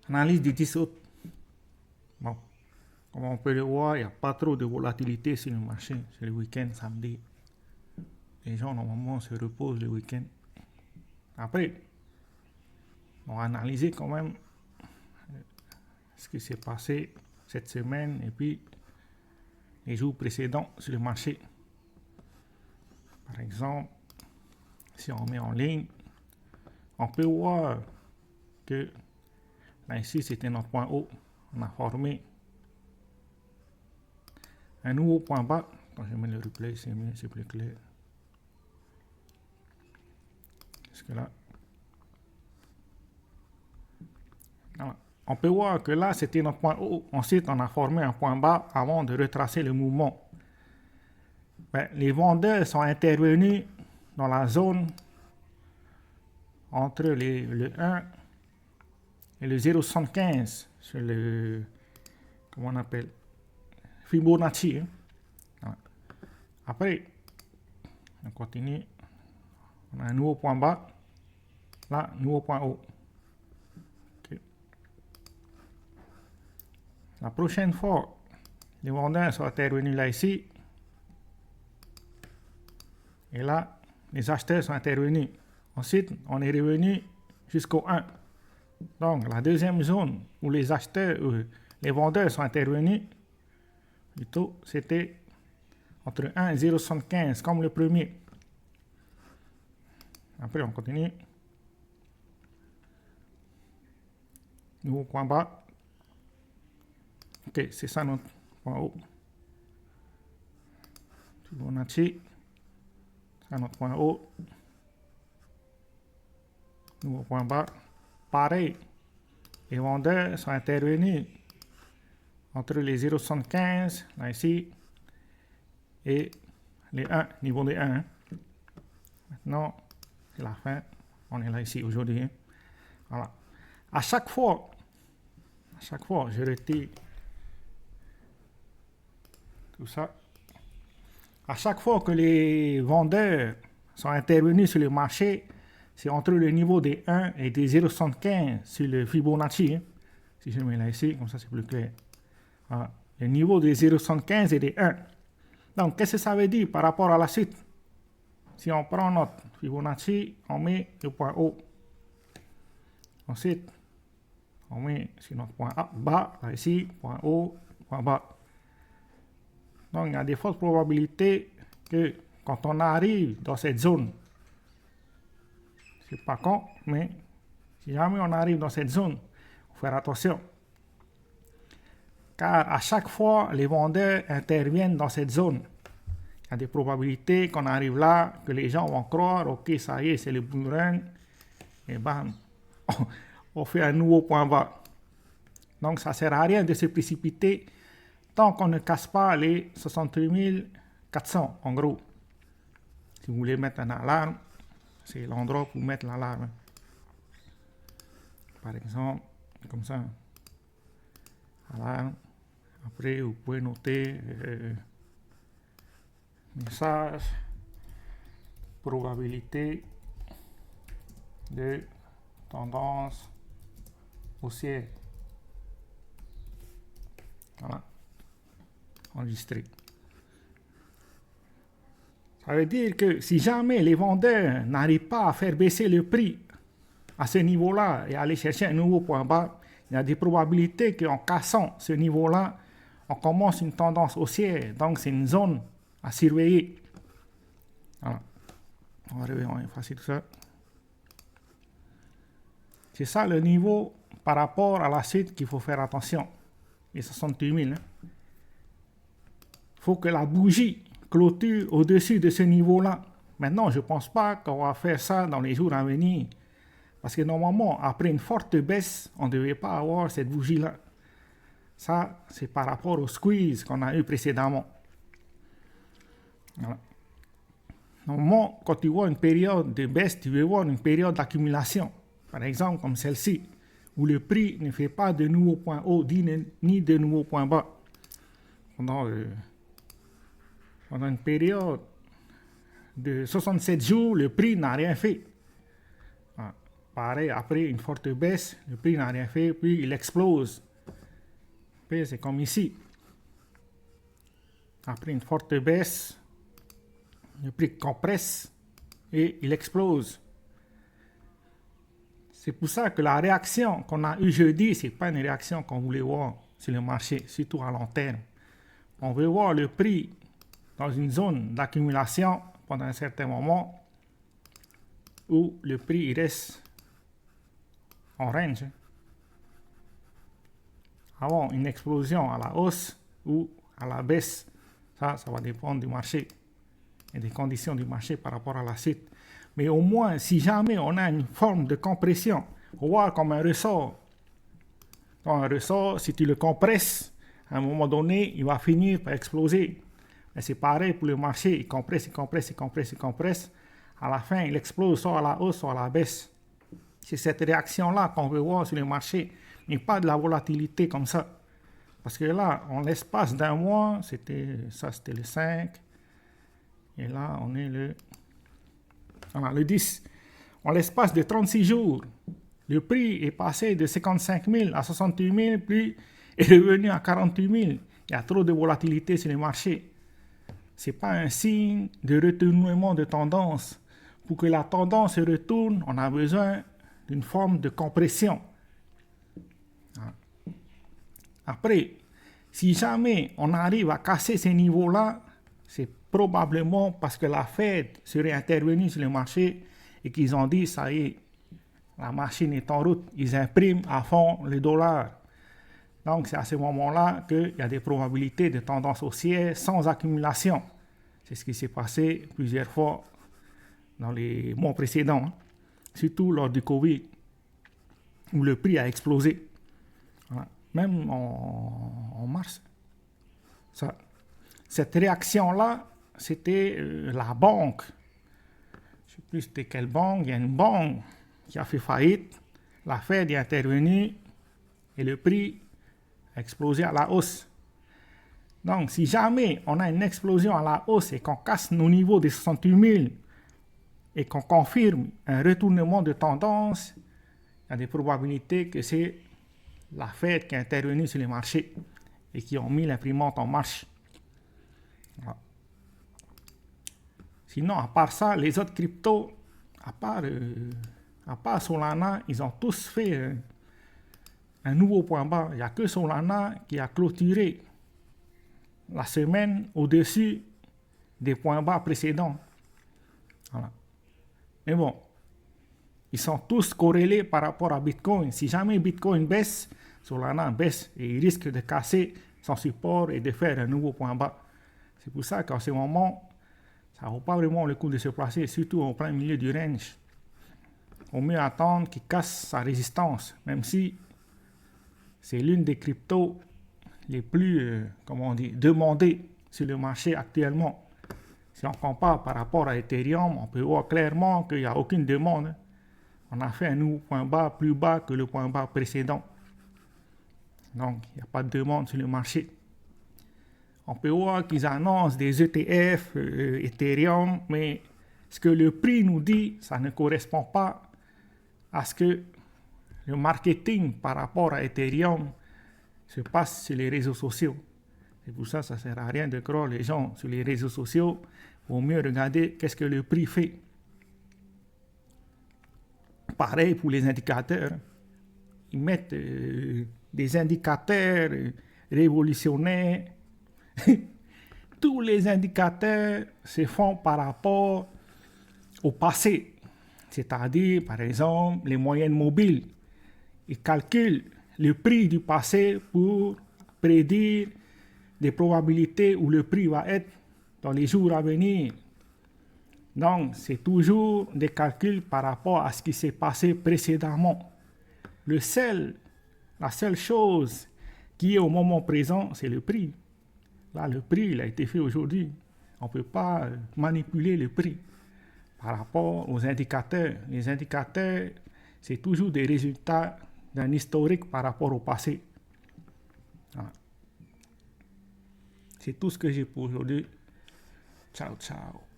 Analyse du 10 août. Bon, comme on peut le voir, il n'y a pas trop de volatilité sur le marché. C'est le week-end, samedi. Les gens, normalement, se reposent le week-end. Après, on va analyser quand même ce qui s'est passé cette semaine et puis les jours précédents sur le marché. Par exemple, si on met en ligne, on peut voir que là ici c'était notre point haut. On a formé un nouveau point bas. Quand je mets le replay, c'est mieux, c'est plus clair. Parce que là, voilà. On peut voir que là c'était notre point haut. Ensuite, on a formé un point bas avant de retracer le mouvement. Ben, les vendeurs sont intervenus dans la zone entre le 1 et le 0,75 sur le, comment on appelle, Fibonacci. Hein. Après, on continue. On a un nouveau point bas. Là, nouveau point haut. Okay. La prochaine fois, les vendeurs sont intervenus là ici. Et là, les acheteurs sont intervenus. Ensuite, on est revenu jusqu'au 1. Donc, la deuxième zone où les acheteurs, les vendeurs sont intervenus, plutôt, c'était entre 1 et 0,75, comme le premier. Après, on continue. Nouveau point bas. Ok, c'est ça notre point haut. Fibonacci. C'est notre point haut. Nouveau point bas. Pareil, les vendeurs sont intervenus entre les 0,75, là ici, et les 1, niveau des 1. Maintenant, c'est la fin. On est là ici aujourd'hui. Voilà. À chaque fois, je retire tout ça. À chaque fois que les vendeurs sont intervenus sur le marché, c'est entre le niveau des 1 et des 0,75 sur le Fibonacci. Si je mets là ici, comme ça c'est plus clair. Voilà. Le niveau des 0,75 et des 1. Donc, qu'est-ce que ça veut dire par rapport à la suite? Si on prend notre Fibonacci, on met le point haut. Ensuite, on met sur notre point bas, là ici, point haut, point bas. Donc, il y a des fortes probabilités que quand on arrive dans cette zone, c'est pas con, mais si jamais on arrive dans cette zone, il faut faire attention. Car à chaque fois, les vendeurs interviennent dans cette zone. Il y a des probabilités qu'on arrive là, que les gens vont croire, ok, ça y est, c'est le bull run, et bam, on fait un nouveau point bas. Donc, ça ne sert à rien de se précipiter tant qu'on ne casse pas les 68 400, en gros. Si vous voulez mettre une alarme, c'est l'endroit pour mettre l'alarme. Par exemple, comme ça. Alarme. Après, vous pouvez noter message, probabilité de tendance haussière. Voilà. Enregistré. Ça veut dire que si jamais les vendeurs n'arrivent pas à faire baisser le prix à ce niveau-là et aller chercher un nouveau point bas, il y a des probabilités qu'en cassant ce niveau-là, on commence une tendance haussière. Donc, c'est une zone à surveiller. Voilà. On va effacer tout ça. C'est ça le niveau par rapport à la suite qu'il faut faire attention. Les 68 000. Il faut que la bougie clôture au-dessus de ce niveau-là. Maintenant, je ne pense pas qu'on va faire ça dans les jours à venir. Parce que normalement, après une forte baisse, on ne devait pas avoir cette bougie-là. Ça, c'est par rapport au squeeze qu'on a eu précédemment. Voilà. Normalement, quand tu vois une période de baisse, tu veux voir une période d'accumulation. Par exemple, comme celle-ci, où le prix ne fait pas de nouveaux points hauts ni de nouveaux points bas. Pendant une période de 67 jours, le prix n'a rien fait. Voilà. pareil, après une forte baisse, le prix n'a rien fait, puis il explose. Puis c'est comme ici. Après une forte baisse, le prix compresse et il explose. C'est pour ça que la réaction qu'on a eue jeudi, ce n'est pas une réaction qu'on voulait voir sur le marché, surtout à long terme. On veut voir le prix dans une zone d'accumulation pendant un certain moment où le prix il reste en range avant une explosion à la hausse ou à la baisse. Ça va dépendre du marché et des conditions du marché par rapport à la suite. Mais au moins, si jamais on a une forme de compression, on voit comme un ressort. Dans un ressort, si tu le compresses, à un moment donné, il va finir par exploser. Et c'est pareil pour le marché, il compresse, il compresse, il compresse, il compresse. À la fin, il explose soit à la hausse, soit à la baisse. C'est cette réaction-là qu'on veut voir sur le marché, mais pas de la volatilité comme ça. Parce que là, en l'espace d'un mois, c'était le 5. Et là, on est le 10. En l'espace de 36 jours, le prix est passé de 55 000 à 68 000, puis est revenu à 48 000. Il y a trop de volatilité sur les marchés. Ce n'est pas un signe de retournement de tendance. Pour que la tendance se retourne, on a besoin d'une forme de compression. Après, si jamais on arrive à casser ces niveaux-là, c'est probablement parce que la Fed serait intervenue sur le marché et qu'ils ont dit, ça y est, la machine est en route, ils impriment à fond les dollars. Donc c'est à ce moment-là qu'il y a des probabilités de tendance haussière sans accumulation. C'est ce qui s'est passé plusieurs fois dans les mois précédents, surtout lors du Covid, où le prix a explosé. Voilà. Même en mars. Cette réaction-là, c'était la banque. Je ne sais plus c'était quelle banque. Il y a une banque qui a fait faillite. La Fed est intervenue et le prix a explosé à la hausse. Donc, si jamais on a une explosion à la hausse et qu'on casse nos niveaux de 68 000 et qu'on confirme un retournement de tendance, il y a des probabilités que c'est la Fed qui est intervenue sur les marchés et qui ont mis l'imprimante en marche. Voilà. Sinon, à part ça, les autres cryptos, à part Solana, ils ont tous fait un nouveau point bas. Il n'y a que Solana qui a clôturé la semaine au-dessus des points bas précédents. Voilà. Mais bon, ils sont tous corrélés par rapport à Bitcoin. Si jamais Bitcoin baisse, Solana baisse et il risque de casser son support et de faire un nouveau point bas. C'est pour ça qu'en ce moment, ça ne vaut pas vraiment le coup de se placer, surtout au plein milieu du range. Il vaut mieux attendre qu'il casse sa résistance, même si c'est l'une des cryptos les plus demandées sur le marché actuellement. Si on compare par rapport à Ethereum, on peut voir clairement qu'il n'y a aucune demande. On a fait un nouveau point bas plus bas que le point bas précédent. Donc, il n'y a pas de demande sur le marché. On peut voir qu'ils annoncent des ETF, Ethereum, mais ce que le prix nous dit, ça ne correspond pas à ce que le marketing par rapport à Ethereum se passe sur les réseaux sociaux. C'est pour ça que ça ne sert à rien de croire les gens sur les réseaux sociaux. Il vaut mieux regarder qu'est-ce que le prix fait. Pareil pour les indicateurs. Ils mettent des indicateurs révolutionnaires. Tous les indicateurs se font par rapport au passé. C'est-à-dire, par exemple, les moyennes mobiles. Ils calculent le prix du passé pour prédire des probabilités où le prix va être dans les jours à venir. Donc, c'est toujours des calculs par rapport à ce qui s'est passé précédemment. La seule chose qui est au moment présent, c'est le prix. Là, le prix, il a été fait aujourd'hui. On ne peut pas manipuler le prix par rapport aux indicateurs. Les indicateurs, c'est toujours des résultats d'un historique par rapport au passé. Voilà. C'est tout ce que j'ai pour aujourd'hui. Ciao, ciao.